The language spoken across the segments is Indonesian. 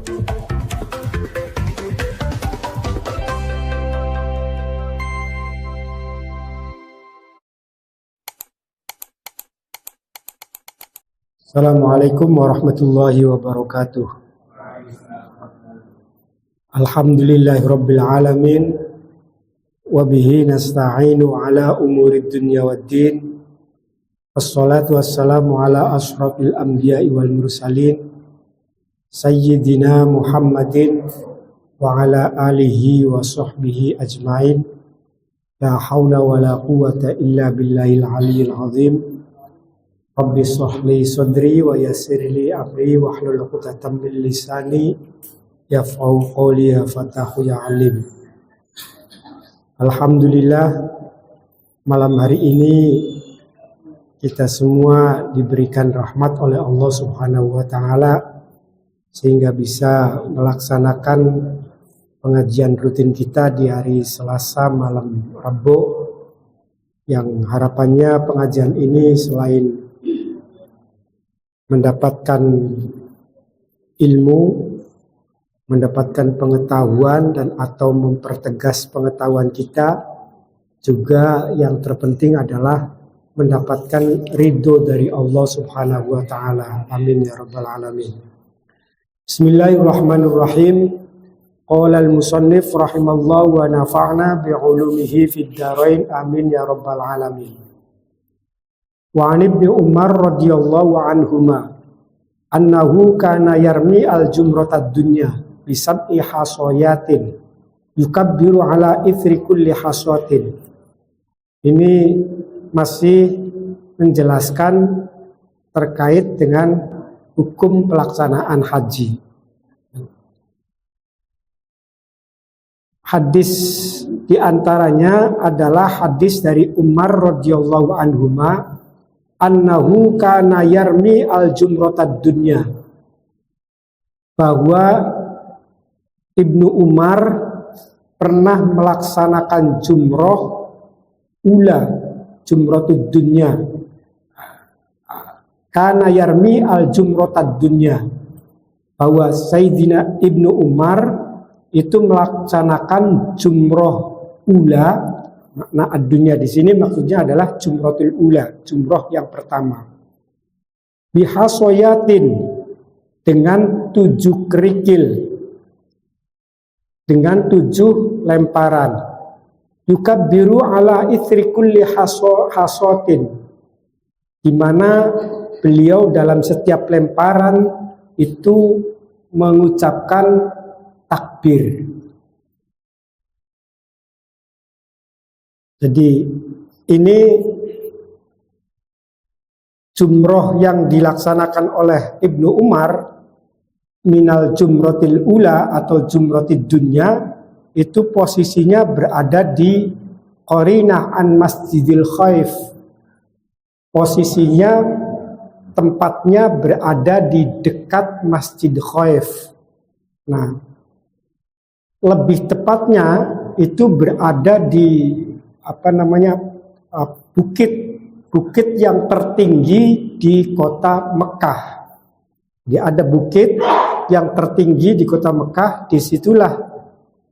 Assalamualaikum warahmatullahi wabarakatuh. Alhamdulillahirabbil alamin wa bihi nasta'inu ala umurid dunya waddin. Wassalatu wassalamu ala asyrafil anbiya'i wal mursalin sayyidina Muhammadin wa ala alihi wa sahbihi ajmain. La haula wa la quwwata illa billahil aliyyil azim. Rabbi shrahli sadri wa yassirli amri wahlul 'uqdatam min lisani yafqahu qawli ya fatahu ya alim. Alhamdulillah, malam hari ini kita semua diberikan rahmat oleh Allah Subhanahu wa taala sehingga bisa melaksanakan pengajian rutin kita di hari Selasa malam Rabu, yang harapannya pengajian ini selain mendapatkan ilmu, mendapatkan pengetahuan dan atau mempertegas pengetahuan kita, juga yang terpenting adalah mendapatkan ridho dari Allah Subhanahu wa taala. Amin ya rabbal alamin. Bismillahirrahmanirrahim. Qala al-musannif rahimallahu wa nafa'na bi'ulumihi fid dharain. Amin ya rabbal alamin. Wa an ibni Umar radhiyallahu anhuma annahu kana yarmi al-jumratad dunya bi sab'i hasayatin yukabbiru ala ithri kulli hasatin. Ini masih menjelaskan terkait dengan hukum pelaksanaan haji. Hadis diantaranya adalah hadis dari Umar radhiyallahu anhuma annahu kana yarmi al-jumratad dunya, bahwa Ibnu Umar pernah melaksanakan jumroh ula, jumratud dunya. Kana yarmi al-jumratad dunya, bahwa Sayyidina Ibnu Umar itu melaksanakan jumroh ula. Makna ad-dunya di sini maksudnya adalah jumratul ula, jumroh yang pertama. Bihasoyatin, dengan 7 kerikil, dengan 7 lemparan. Yukabbiru ala ithri kulli hasotin, di mana beliau dalam setiap lemparan itu mengucapkan takbir. Jadi ini jumroh yang dilaksanakan oleh Ibnu Umar minal jumrotil ula atau jumrotid dunya, itu posisinya berada di Qarinah an Masjidil Khaif. Posisinya, tempatnya berada di dekat Masjid Khaif. Nah, lebih tepatnya itu berada di bukit yang tertinggi di kota Mekah. Jadi ada bukit yang tertinggi di kota Mekah, disitulah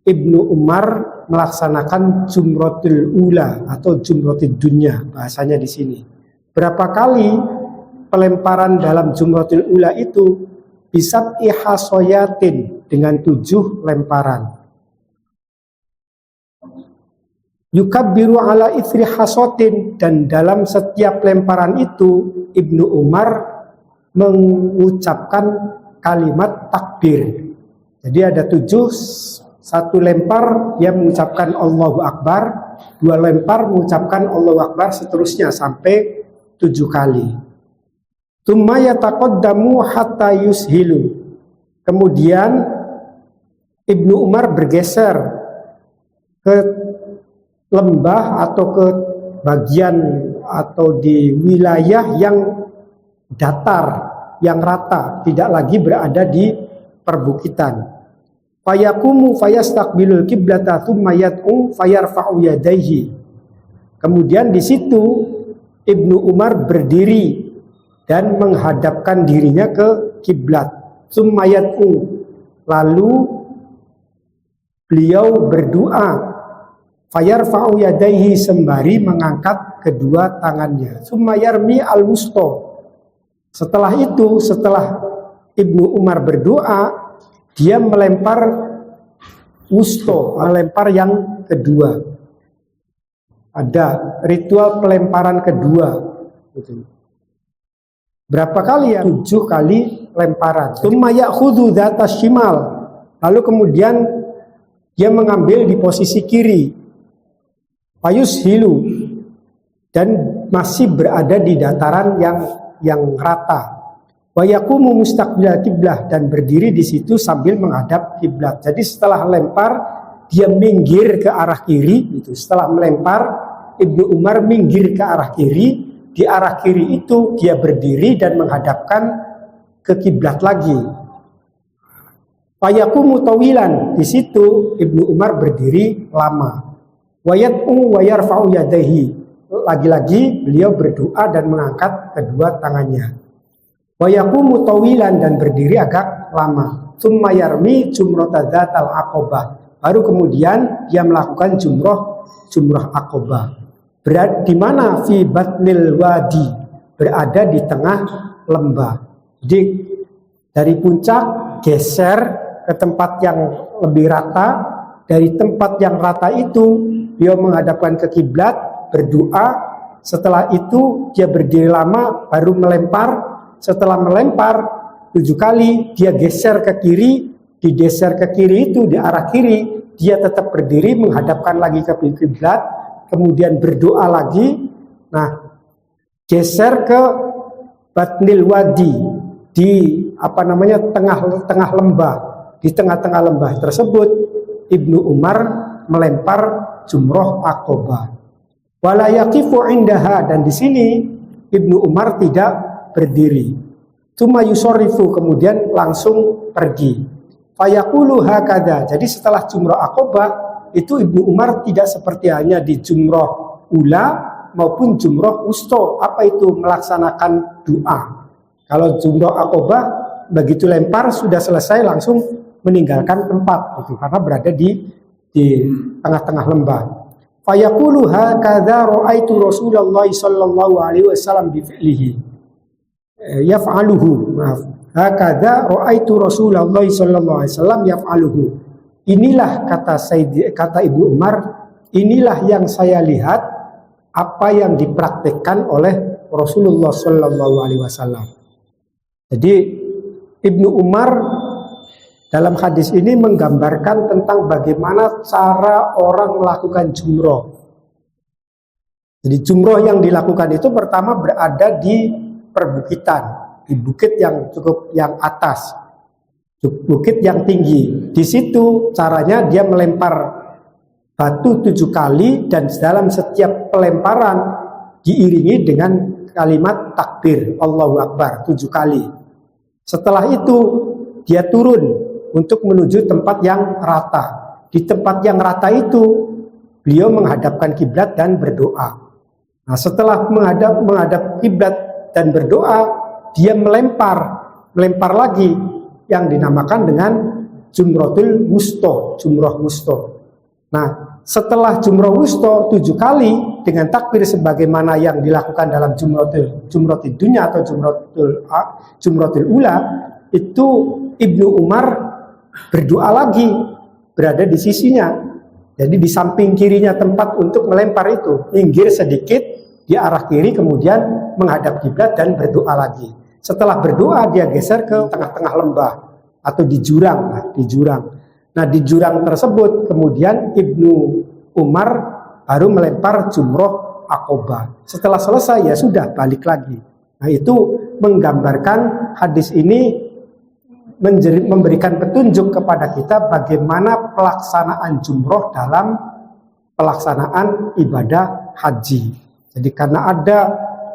Ibnu Umar melaksanakan jumratul ula atau jumratid dunya, bahasanya di sini. Berapa kali pelemparan dalam jumratul ula itu? Bisab ihasoyatin, dengan 7 lemparan. Yukabbiru ala ithri hasotin, dan dalam setiap lemparan itu Ibnu Umar mengucapkan kalimat takbir. Jadi ada 7, 1 lempar dia mengucapkan Allahu Akbar, 2 lempar mengucapkan Allahu Akbar, seterusnya sampai 7 kali. Tsumma yataqaddamu hatta yushilu. Kemudian Ibnu Umar bergeser ke lembah atau ke bagian atau di wilayah yang datar, yang rata, tidak lagi berada di perbukitan. Fayakumu fayastaqbilul qiblata tsumma yad'u fayarfa'u yadayhi. Kemudian di situ Ibnu Umar berdiri dan menghadapkan dirinya ke kiblat. Tsumma yad'u, Lalu beliau berdoa, fayarfa'u yadaihi, sembari mengangkat kedua tangannya. Summa yarmi al-wusta. Setelah itu, setelah Ibnu Umar berdoa, dia melempar wusta, melempar yang kedua. Ada ritual pelemparan kedua. Berapa kali ya? 7 kali lemparan. Summa ya'khudhu dzatas shimal. Lalu kemudian dia mengambil di posisi kiri. Fayushilu, dan masih berada di dataran yang rata. Wa yaqumu mustaqbilal kiblah, dan berdiri di situ sambil menghadap kiblat. Jadi setelah lempar dia minggir ke arah kiri itu. Setelah melempar Ibnu Umar minggir ke arah kiri. Di arah kiri itu dia berdiri dan menghadapkan ke kiblat lagi. Fa yaqumu tawilan, di situ Ibnu Umar berdiri lama. Wa yad'u wa yarfa'u yadayhi. Lagi-lagi beliau berdoa dan mengangkat kedua tangannya. Wa yaqumu tawilan, dan berdiri agak lama. Tsumma yarmi jumrata dzatal aqabah. Baru kemudian dia melakukan jumrah aqabah. Berada di mana? Fi batnil wadi, berada di tengah lembah. Jadi dari puncak geser ke tempat yang lebih rata. Dari tempat yang rata itu dia menghadapkan ke kiblat, berdoa. Setelah itu dia berdiri lama, baru melempar. Setelah melempar 7 kali, dia geser ke kiri. Digeser ke kiri itu, di arah kiri, dia tetap berdiri menghadapkan lagi ke kiblat, kemudian berdoa lagi. Nah, geser ke batnil wadi, di tengah lembah. Di tengah-tengah lembah tersebut Ibnu Umar melempar jumroh aqabah. Wala yaqifu indaha, dan di sini Ibnu Umar tidak berdiri. Tsumma yusarrifu, kemudian langsung pergi. Fayaqulu hakadha. Jadi setelah jumroh aqabah itu Ibnu Umar tidak seperti hanya di jumroh ula maupun jumroh wusta. Apa itu? Melaksanakan doa. Kalau jumroh aqabah begitu lempar sudah selesai langsung meninggalkan tempat itu, karena berada di tengah-tengah lembah. Fayaqulu hakadha ra'aitu Rasulullah sallallahu alaihi wasallam bi fi'lihi yaf'aluhu. Hakadha ra'aitu Rasulullah sallallahu alaihi wasallam yaf'aluhu. Inilah kata Ibnu Umar, inilah yang saya lihat apa yang dipraktikkan oleh Rasulullah sallallahu alaihi wasallam. Jadi Ibnu Umar dalam hadis ini menggambarkan tentang bagaimana cara orang melakukan jumroh. Jadi jumroh yang dilakukan itu pertama berada di perbukitan, di bukit yang yang atas, bukit yang tinggi. Di situ caranya dia melempar batu 7 kali, dan dalam setiap pelemparan diiringi dengan kalimat takbir Allahu Akbar 7 kali. Setelah itu dia turun untuk menuju tempat yang rata. Di tempat yang rata itu beliau menghadapkan kiblat dan berdoa. Nah, setelah menghadap kiblat dan berdoa, dia melempar lagi yang dinamakan dengan jumratul wusta, jumrah wusta. Nah, setelah jumrah wusta 7 kali dengan takbir sebagaimana yang dilakukan dalam jumratul dunya atau jumratul ula, itu Ibnu Umar berdoa lagi, berada di sisinya. Jadi di samping kirinya tempat untuk melempar itu, minggir sedikit di arah kiri, kemudian menghadap kiblat dan berdoa lagi. Setelah berdoa dia geser ke tengah-tengah lembah atau di jurang, Nah, di jurang tersebut kemudian Ibnu Umar baru melempar jumroh aqabah. Setelah selesai ya sudah balik lagi. Nah, itu menggambarkan, hadis ini memberikan petunjuk kepada kita bagaimana pelaksanaan jumroh dalam pelaksanaan ibadah haji. Jadi karena ada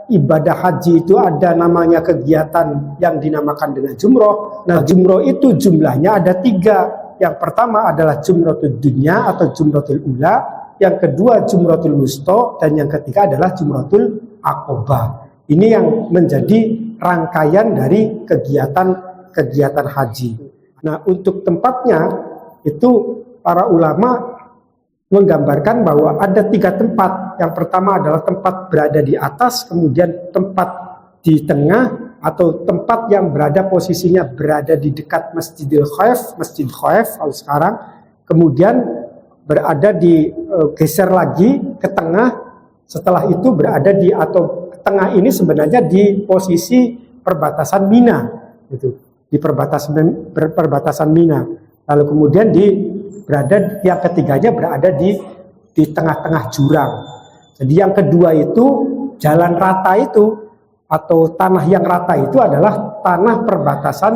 ibadah haji itu ada namanya kegiatan yang dinamakan dengan jumroh. Nah, jumroh itu jumlahnya ada 3. Yang pertama adalah jumratul dunya atau jumratul ula, yang kedua jumratul wusta, dan yang ketiga adalah jumratul aqabah. Ini yang menjadi rangkaian dari kegiatan haji. Nah, untuk tempatnya itu para ulama menggambarkan bahwa ada 3 tempat. Yang pertama adalah tempat berada di atas, kemudian tempat di tengah, atau tempat yang berada posisinya berada di dekat Masjid Khaif kalau sekarang, kemudian berada di geser lagi ke tengah, setelah itu berada di atau tengah ini sebenarnya di posisi perbatasan Mina, gitu, di perbatasan Mina. Lalu kemudian berada yang ketiganya berada di tengah-tengah jurang. Jadi yang kedua itu jalan rata itu atau tanah yang rata itu adalah tanah perbatasan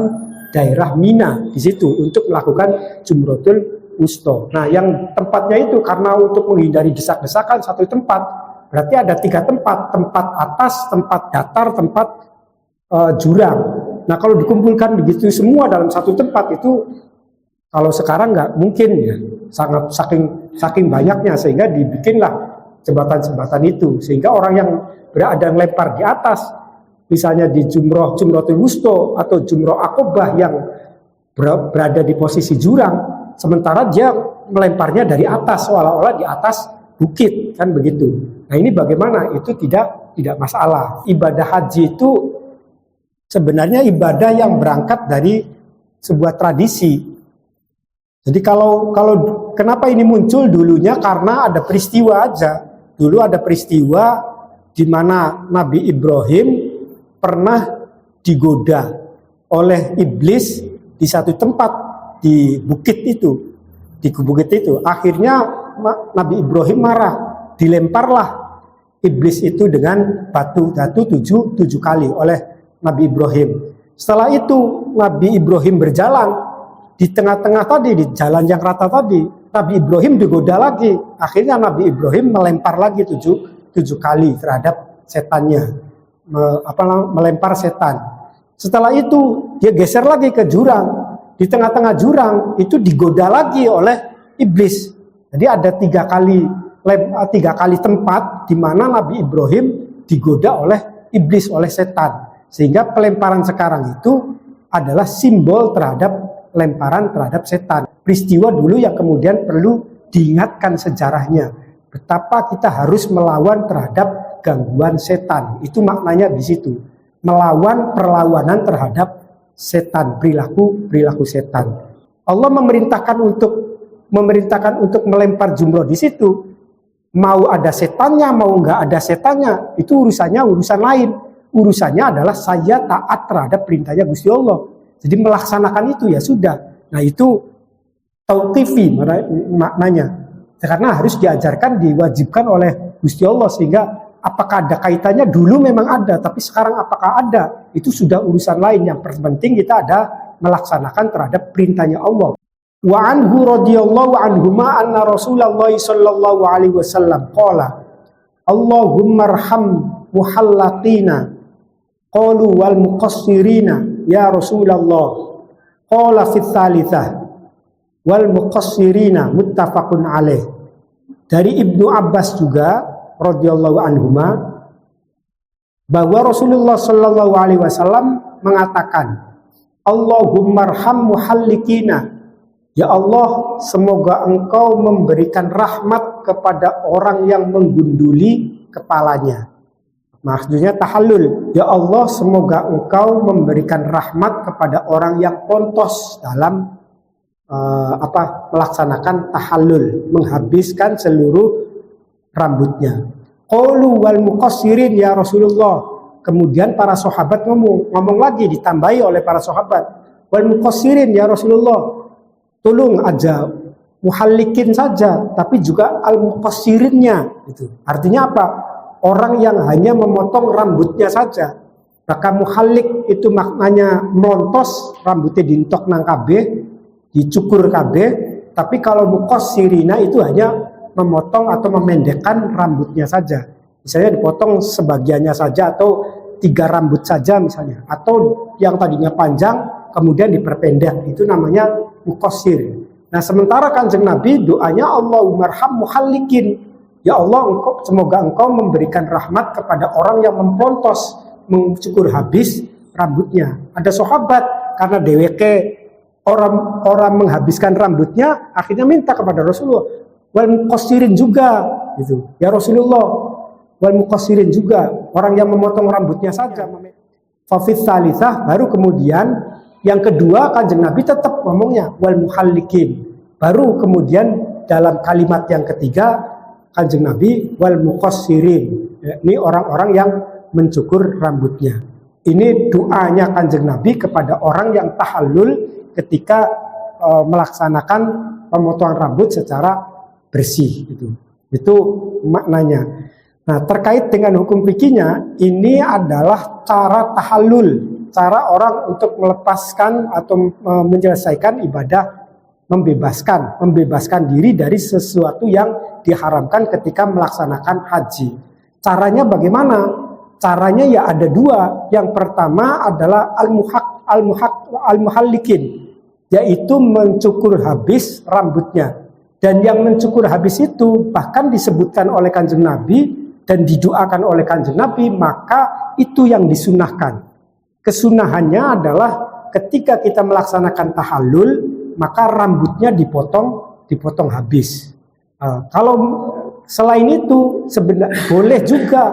daerah Mina di situ untuk melakukan Jumrotul Wusta. Nah, yang tempatnya itu karena untuk menghindari desak-desakan satu tempat, berarti ada 3 tempat, tempat atas, tempat datar, tempat jurang. Nah, kalau dikumpulkan begitu semua dalam satu tempat itu, kalau sekarang nggak mungkin ya, sangat saking banyaknya, sehingga dibikinlah jembatan-jembatan itu, sehingga orang yang berada lempar di atas, misalnya di Jumrotul Wusta atau Jumroh Aqobah yang berada di posisi jurang, sementara dia melemparnya dari atas, seolah-olah di atas bukit, kan begitu. Nah, ini bagaimana? Itu tidak masalah. Ibadah haji itu sebenarnya ibadah yang berangkat dari sebuah tradisi. Jadi kalau kenapa ini muncul dulunya, karena ada peristiwa aja. Dulu ada peristiwa di mana Nabi Ibrahim pernah digoda oleh iblis di satu tempat di bukit itu. Akhirnya Nabi Ibrahim marah, dilemparlah iblis itu dengan batu 7 kali oleh Nabi Ibrahim. Setelah itu Nabi Ibrahim berjalan di tengah-tengah tadi, di jalan yang rata tadi, Nabi Ibrahim digoda lagi. Akhirnya Nabi Ibrahim melempar lagi 7 kali terhadap setannya, melempar setan. Setelah itu dia geser lagi ke jurang. Di tengah-tengah jurang itu digoda lagi oleh iblis. Jadi ada 3 kali tempat di mana Nabi Ibrahim digoda oleh iblis, oleh setan. Sehingga pelemparan sekarang itu adalah simbol terhadap lemparan terhadap setan. Peristiwa dulu yang kemudian perlu diingatkan sejarahnya. Betapa kita harus melawan terhadap gangguan setan. Itu maknanya di situ. Melawan perlawanan terhadap setan, perilaku setan. Allah memerintahkan untuk melempar jumroh di situ. Mau ada setannya, mau nggak ada setannya, itu urusan lain. Urusannya adalah saya taat terhadap perintahnya Gusti Allah. Jadi melaksanakan itu ya sudah. Nah, itu tauqifi maknanya. Karena harus diajarkan, diwajibkan oleh Gusti Allah, sehingga apakah ada kaitannya? Dulu memang ada, tapi sekarang apakah ada? Itu sudah urusan lain. Yang penting kita ada melaksanakan terhadap perintahnya Allah. Wa anhu radhiyallahu anhuma anna Rasulullah sallallahu alaihi wasallam qala Allahumma arham muhallaqina qalu wal muqassirina ya Rasulullah qala fi tsalitsah wal muqassirina muttafaqun alaih. Dari Ibnu Abbas juga radhiyallahu anhuma bahwa Rasulullah sallallahu alaihi wasallam mengatakan, Allahumma arham muhallikina, ya Allah, semoga engkau memberikan rahmat kepada orang yang menggunduli kepalanya. Maksudnya tahallul, ya Allah, semoga engkau memberikan rahmat kepada orang yang pontos dalam melaksanakan tahallul, menghabiskan seluruh rambutnya. Qalu wal muqassirin ya Rasulullah. Kemudian para sahabat ngomong lagi, ditambahi oleh para sahabat, wal muqassirin ya Rasulullah, tolong aja muhallikin saja, tapi juga al muqassirinnya. Itu artinya apa? Orang yang hanya memotong rambutnya saja. Maka muhallik itu maknanya montos, rambutnya dintok nang kabeh, dicukur kabeh. Tapi kalau muqassirina itu hanya memotong atau memendekkan rambutnya saja. Misalnya dipotong sebagiannya saja, atau 3 rambut saja misalnya, atau yang tadinya panjang kemudian diperpendek, itu namanya muqassir. Nah, sementara Kanjeng Nabi doanya Allahumma arham muhallikin, ya Allah, semoga engkau memberikan rahmat kepada orang yang mempontos, mencukur habis rambutnya. Ada sahabat karena dheweke orang menghabiskan rambutnya akhirnya minta kepada Rasulullah, wal muqassirin juga gitu. Ya Rasulullah, wal muqassirin juga, orang yang memotong rambutnya saja. Fa fi tsalitsah, baru kemudian yang kedua Kanjeng Nabi tetap ngomongnya wal muhallikin. Baru kemudian dalam kalimat yang ketiga Kanjeng Nabi wal muqassirin. Ini orang-orang yang mencukur rambutnya. Ini doanya Kanjeng Nabi kepada orang yang tahallul ketika melaksanakan pemotongan rambut secara bersih gitu. Itu maknanya. Nah, terkait dengan hukum fikihnya, ini adalah cara tahallul, cara orang untuk melepaskan atau menyelesaikan ibadah, membebaskan diri dari sesuatu yang diharamkan ketika melaksanakan haji. Caranya bagaimana? Caranya ya ada dua. Yang pertama adalah al-muhallikin, yaitu mencukur habis rambutnya. Dan yang mencukur habis itu bahkan disebutkan oleh Kanjeng Nabi dan didoakan oleh Kanjeng Nabi, maka itu yang disunahkan. Kesunahannya adalah ketika kita melaksanakan tahallul, maka rambutnya dipotong habis. Kalau selain itu sebenarnya boleh juga.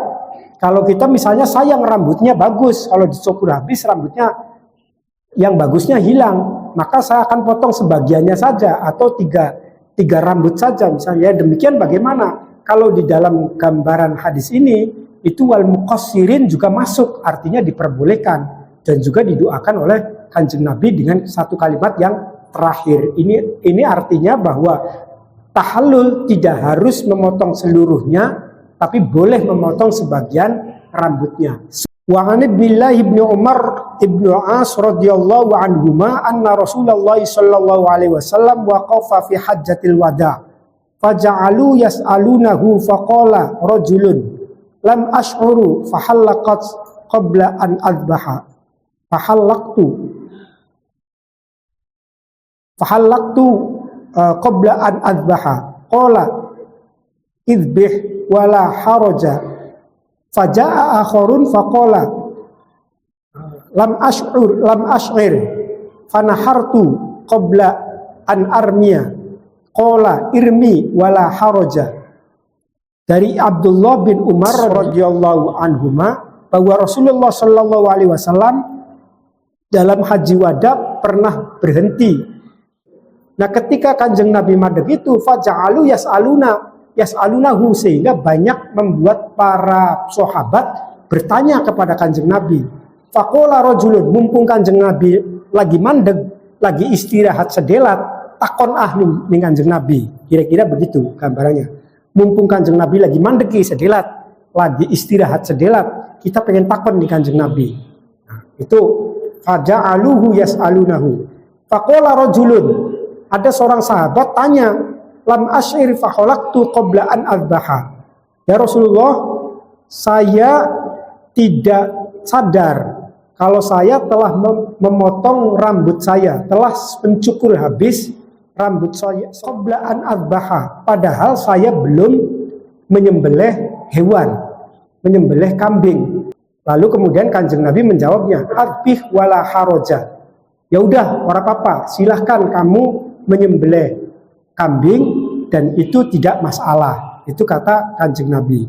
Kalau kita misalnya sayang rambutnya bagus, kalau dicukur habis rambutnya yang bagusnya hilang, maka saya akan potong sebagiannya saja atau tiga rambut saja misalnya. Demikian bagaimana? Kalau di dalam gambaran hadis ini itu wal muqassirin juga masuk, artinya diperbolehkan dan juga didoakan oleh Kanjeng Nabi dengan satu kalimat yang terakhir. Ini artinya bahwa tahallul tidak harus memotong seluruhnya, tapi boleh memotong sebagian rambutnya. Wa an ibn Umar ibn As radhiyallahu anhuma anna Rasulullah sallallahu alaihi wasallam waqafa fi hajjatil wada' faja'alu yas'alunahu faqala rajulun lam ash'uru fahallaqat qabla an adbaha fahallaqtu qabla an adbaha qala idbih wala haraja faja'a akharun faqala lam ash'ir fanahartu qabla an armiya qala irmi wala haraja. Dari Abdullah bin Umar radhiyallahu anhuma bahwa Rasulullah sallallahu alaihi wasallam dalam haji wada pernah berhenti. Nah, ketika Kanjeng Nabi madeg itu faja'alu yas'alunahu, sehingga banyak membuat para sahabat bertanya kepada Kanjeng Nabi. Faqala rajulun, mumpung Kanjeng Nabi lagi mandeg, lagi istirahat sedelat, takon ning Kanjeng Nabi. Kira-kira begitu gambarannya. Mumpung Kanjeng Nabi lagi mandeg sedelat, lagi istirahat sedelat, kita pengen takon ning Kanjeng Nabi. Nah, itu faja'aluhu yas'alunahu. Faqala rajulun, ada seorang sahabat tanya, lam asyir faholaktu qabla an adbaha. Ya Rasulullah, saya tidak sadar kalau saya telah memotong rambut saya, telah mencukur habis rambut saya qabla an adbaha, padahal saya belum menyembelih hewan, menyembelih kambing. Lalu kemudian Kanjeng Nabi menjawabnya, adbih wala haroja. Ya udah, ora apa-apa, silahkan kamu menyembelih kambing dan itu tidak masalah. Itu kata Kanjeng Nabi.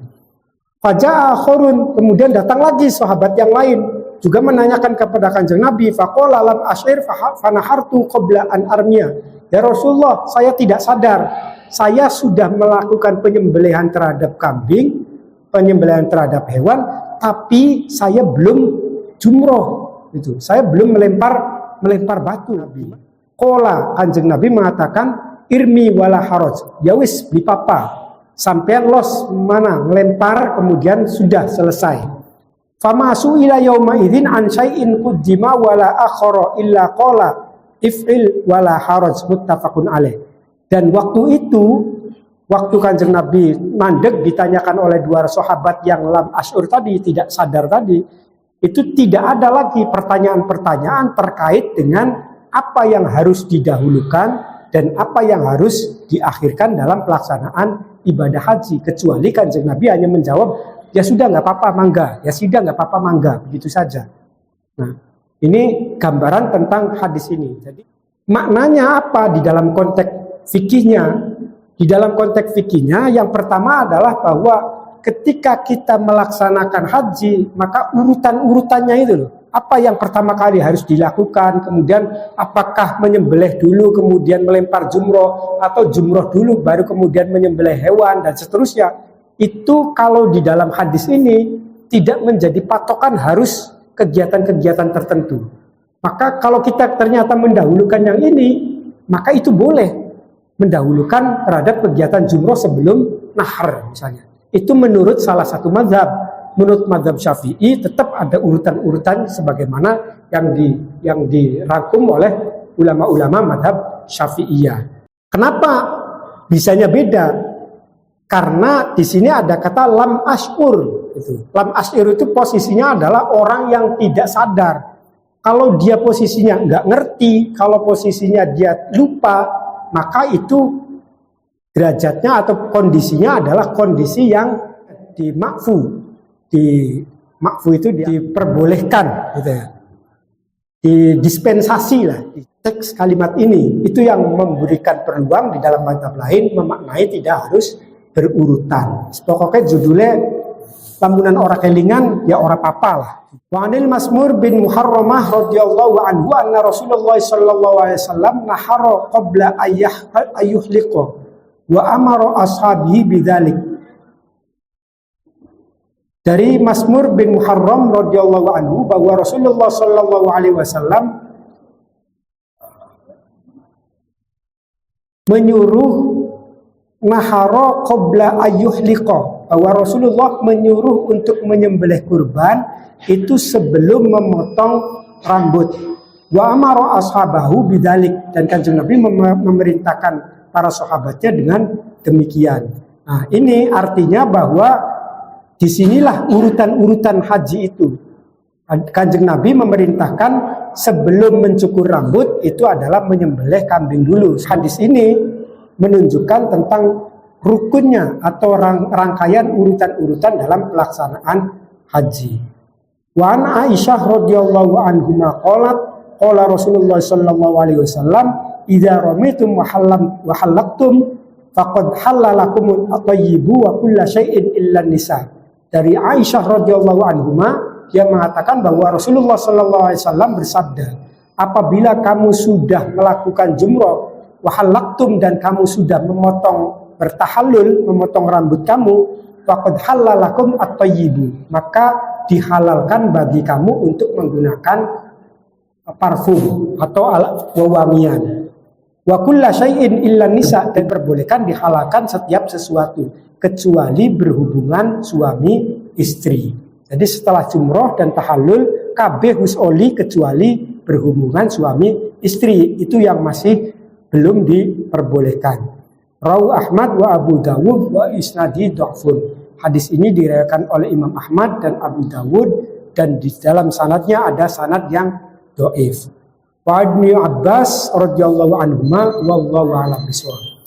Faja'a akhirun, kemudian datang lagi sahabat yang lain juga menanyakan kepada Kanjeng Nabi, faqala lam asyir fanahartu qabla an armiya. Ya Rasulullah, saya tidak sadar, saya sudah melakukan penyembelihan terhadap kambing, penyembelihan terhadap hewan, tapi saya belum jumroh, itu. Saya belum melempar batu. Nabi. Qala, Kanjeng Nabi mengatakan, irmi wala haraj. Ya wis, beli papa. Sampean los mana melempar kemudian sudah selesai. Famasu ila yauma idzin an syai'in quddima wala akhara illa qala if'il wala haraj, muttafaqun alaih. Dan waktu itu, waktu Kanjeng Nabi mandek ditanyakan oleh dua sahabat yang lam asyur tadi, tidak sadar tadi, itu tidak ada lagi pertanyaan-pertanyaan terkait dengan apa yang harus didahulukan dan apa yang harus diakhirkan dalam pelaksanaan ibadah haji, kecuali Kanjeng Nabi hanya menjawab, ya sudah nggak apa-apa mangga, ya sudah nggak apa-apa mangga, begitu saja. Nah, ini gambaran tentang hadis ini. Jadi Maknanya apa di dalam konteks fikihnya? Di dalam konteks fikihnya yang pertama adalah bahwa ketika kita melaksanakan haji, maka urutan-urutannya itu loh. Apa yang pertama kali harus dilakukan, kemudian apakah menyembelih dulu kemudian melempar jumroh, atau jumroh dulu baru kemudian menyembelih hewan dan seterusnya. Itu kalau di dalam hadis ini tidak menjadi patokan harus kegiatan-kegiatan tertentu. Maka kalau kita ternyata mendahulukan yang ini, maka itu boleh mendahulukan terhadap kegiatan jumroh sebelum nahar misalnya. Itu menurut salah satu mazhab. Menurut mazhab Syafi'i tetap ada urutan-urutan sebagaimana yang dirangkum oleh ulama-ulama mazhab Syafi'iyah. Kenapa bisanya beda? Karena di sini ada kata lam ash'ur. Lam ash'ur itu posisinya adalah orang yang tidak sadar. Kalau dia posisinya nggak ngerti, kalau posisinya dia lupa, maka itu derajatnya atau kondisinya adalah kondisi yang dimakfu. Di makfu itu diperbolehkan gitu ya. Didispensasi lah. Teks kalimat ini itu yang memberikan peluang di dalam mazhab lain memaknai tidak harus berurutan. Pokoknya judulnya lamunan ora kelingan ya ora papa lah. Wa anil Masmur bin Muharramah radhiyallahu anhu anna Rasulullah sallallahu alaihi wasallam nahara qabla ayyuhliqa wa amara ashabihi bidzalik. Dari Masmur bin Muharram radhiyallahu anhu bahwa Rasulullah sallallahu alaihi wasallam menyuruh nahara qabla ayyuhliqa, bahwa Rasulullah menyuruh untuk menyembelih kurban itu sebelum memotong rambut. Wa amara ashabahu bidzalik, dan Kanjeng Nabi memerintahkan para sahabatnya dengan demikian. Nah, ini artinya bahwa disinilah urutan-urutan haji itu. Kanjeng Nabi memerintahkan sebelum mencukur rambut itu adalah menyembelih kambing dulu. Hadis ini menunjukkan tentang rukunnya atau rangkaian urutan-urutan dalam pelaksanaan haji. Wa an Aisyah radhiyallahu anhuma qalat qala Rasulullah sallallahu alaihi wasallam idza ramitum wa halaqtum faqad halalakumul at-thayyibu wa kullu syai'in illa nisa. Dari Aisyah radhiyallahu anhuma, dia mengatakan bahwa Rasulullah sallallahu alaihi wasallam bersabda, apabila kamu sudah melakukan jumrah, wahalaktum, dan kamu sudah bertahallul, memotong rambut kamu, faqad halalakum at-thayyibu, maka dihalalkan bagi kamu untuk menggunakan parfum atau wewangian. Wa kullu syai'in illa nisa, dan diperbolehkan dihalalkan setiap sesuatu kecuali berhubungan suami istri. Jadi setelah jumroh dan tahallul kabeh wis oli kecuali berhubungan suami istri, itu yang masih belum diperbolehkan. Rawu Ahmad wa Abu Dawud wa isnadi dha'fun. Hadis ini diriwayatkan oleh Imam Ahmad dan Abu Dawud, dan di dalam sanadnya ada sanad yang dhaif. Wa Ibnu Abbas radhiyallahu anhuma wallahu a'lam bishawab.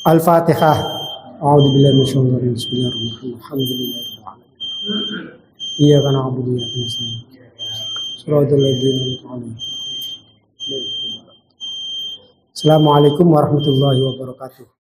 Al-Fatihah. A'udzu billahi minasyaitonir rajim. Bismillahirrahmanirrahim. Alhamdulillahirabbil alamin. Iyyaka na'budu wa iyyaka nasta'in. Shiratal ladzina an'amta 'alaihim. Assalamualaikum warahmatullahi wabarakatuh.